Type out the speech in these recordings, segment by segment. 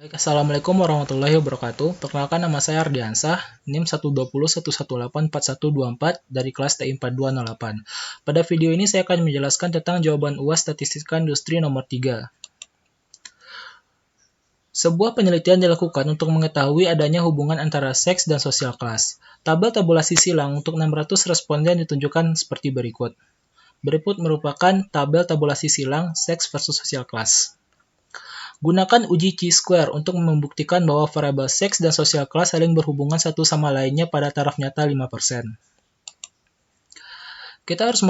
Baik, Assalamualaikum warahmatullahi wabarakatuh. Perkenalkan, nama saya Ardiansah, NIM 12011184124 dari kelas TI 4208. Pada video ini saya akan menjelaskan tentang jawaban UAS Statistika Industri nomor 3. Sebuah penelitian dilakukan untuk mengetahui adanya hubungan antara seks dan sosial kelas. Tabel tabulasi silang untuk 600 responden ditunjukkan seperti berikut. Berikut merupakan tabel tabulasi silang seks versus sosial kelas. Gunakan uji chi-square untuk membuktikan bahwa variabel seks dan sosial kelas saling berhubungan satu sama lainnya pada taraf nyata 5%. Kita harus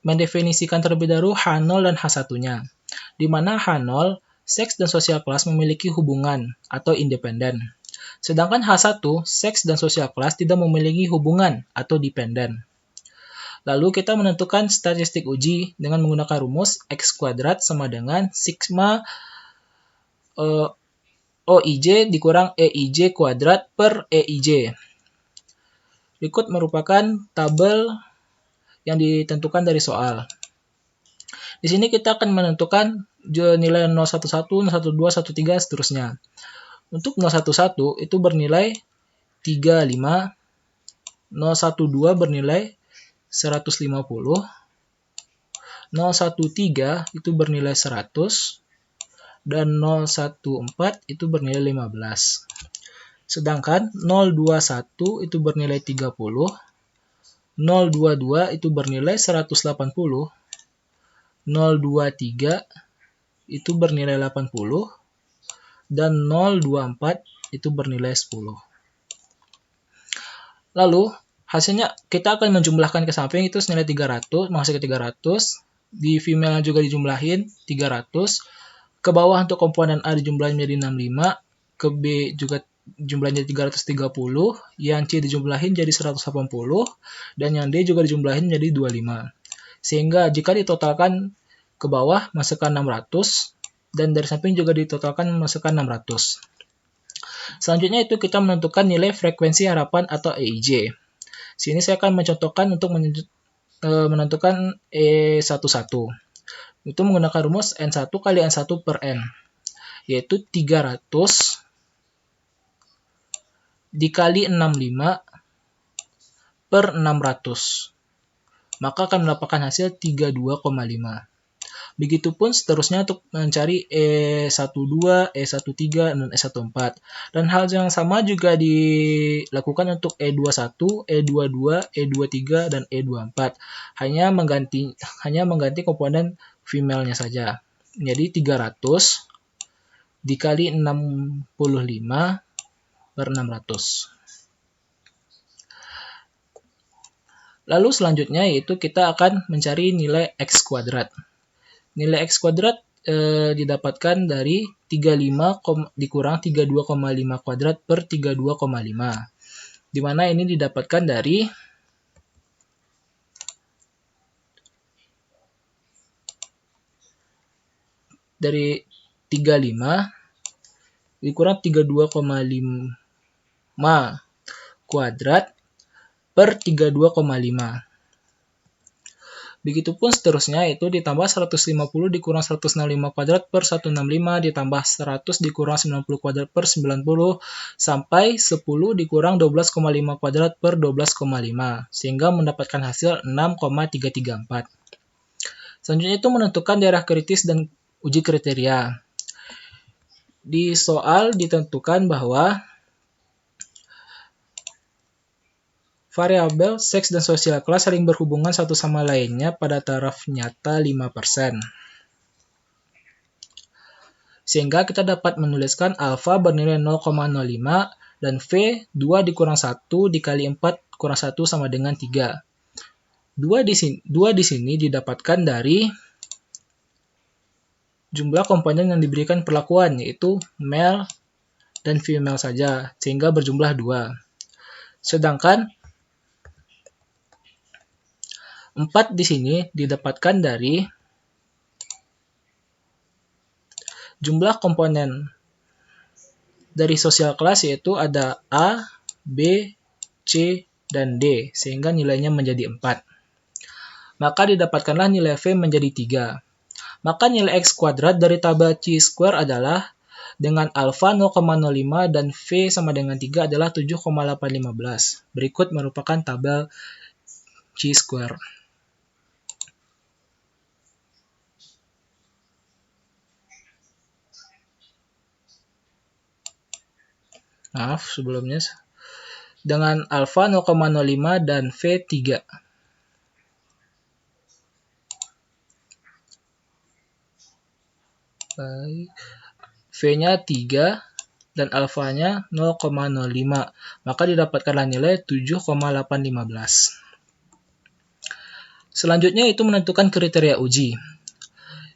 mendefinisikan terlebih dahulu H0 dan H1-nya, di mana H0, seks dan sosial kelas memiliki hubungan atau independen. Sedangkan H1, seks dan sosial kelas tidak memiliki hubungan atau dependen. Lalu kita menentukan statistik uji dengan menggunakan rumus X kuadrat sama dengan sigma OIJ dikurang EIJ kuadrat per EIJ. Berikut merupakan tabel yang ditentukan dari soal. Di sini kita akan menentukan nilai 011, 012, 13, seterusnya. Untuk 011 itu bernilai 35, 012 bernilai 150, 013 itu bernilai 100, dan 014 itu bernilai 15. Sedangkan 021 itu bernilai 30, 022 itu bernilai 180, 023 itu bernilai 80, dan 024 itu bernilai 10. Lalu, hasilnya kita akan menjumlahkan ke samping itu senilai 300, menghasilkan 300, di female juga dijumlahin 300, ke bawah untuk komponen A dijumlahin menjadi 65, ke B juga jumlahnya 330, yang C dijumlahin jadi 180, dan yang D juga dijumlahin menjadi 25. Sehingga jika ditotalkan ke bawah masukkan 600, dan dari samping juga ditotalkan masukkan 600. Selanjutnya itu kita menentukan nilai frekuensi harapan atau EIJ. Sini saya akan mencontohkan untuk menentukan E11. Itu menggunakan rumus N1 kali N1 per N, yaitu 300 dikali 65 per 600. Maka akan mendapatkan hasil 32,5. Begitupun seterusnya untuk mencari E12, E13, dan E14. Dan hal yang sama juga dilakukan untuk E21, E22, E23, dan E24. Hanya mengganti komponen female-nya saja. Jadi 300 dikali 65 per 600. Lalu selanjutnya yaitu kita akan mencari nilai X kuadrat. Nilai X kuadrat didapatkan dari 35 dikurang 32,5 kuadrat per 32,5. Di mana ini didapatkan dari 35 dikurang 32,5 kuadrat per 32,5. Begitupun seterusnya itu ditambah 150 dikurang 165 kuadrat per 165 ditambah 100 dikurang 90 kuadrat per 90 sampai 10 dikurang 12,5 kuadrat per 12,5 sehingga mendapatkan hasil 6,334. Selanjutnya itu menentukan daerah kritis dan uji kriteria. Di soal ditentukan bahwa variabel seks dan sosial kelas saling berhubungan satu sama lainnya pada taraf nyata 5%. Sehingga kita dapat menuliskan alfa bernilai 0,05 dan V 2 dikurang 1 dikali 4 kurang 1 sama dengan 3. 2 di sini didapatkan dari jumlah komponen yang diberikan perlakuan, yaitu male dan female saja, sehingga berjumlah 2. Sedangkan 4 di sini didapatkan dari jumlah komponen dari sosial kelas, yaitu ada A, B, C, dan D, sehingga nilainya menjadi 4. Maka didapatkanlah nilai V menjadi 3. Maka nilai X kuadrat dari tabel chi-square adalah dengan alfa 0,05 dan V sama dengan 3 adalah 7,815. Berikut merupakan tabel chi-square. Maaf sebelumnya. Dengan alfa 0,05 dan V 3. V-nya 3 dan alfanya 0,05. Maka didapatkanlah nilai 7,815. Selanjutnya itu menentukan kriteria uji.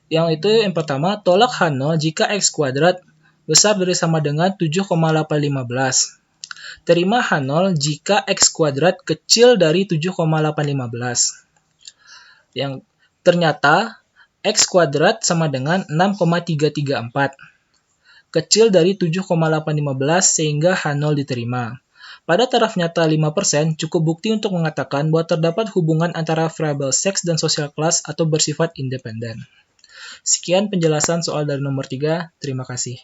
Yang itu yang pertama, tolak H0 jika X kuadrat besar dari sama dengan 7,815. Terima H0 jika X kuadrat kecil dari 7,815. Yang ternyata X kuadrat sama dengan 6,334. Kecil dari 7,815 sehingga H0 diterima. Pada taraf nyata 5%, cukup bukti untuk mengatakan bahwa terdapat hubungan antara variabel seks dan sosial kelas atau bersifat independen. Sekian penjelasan soal dari nomor 3. Terima kasih.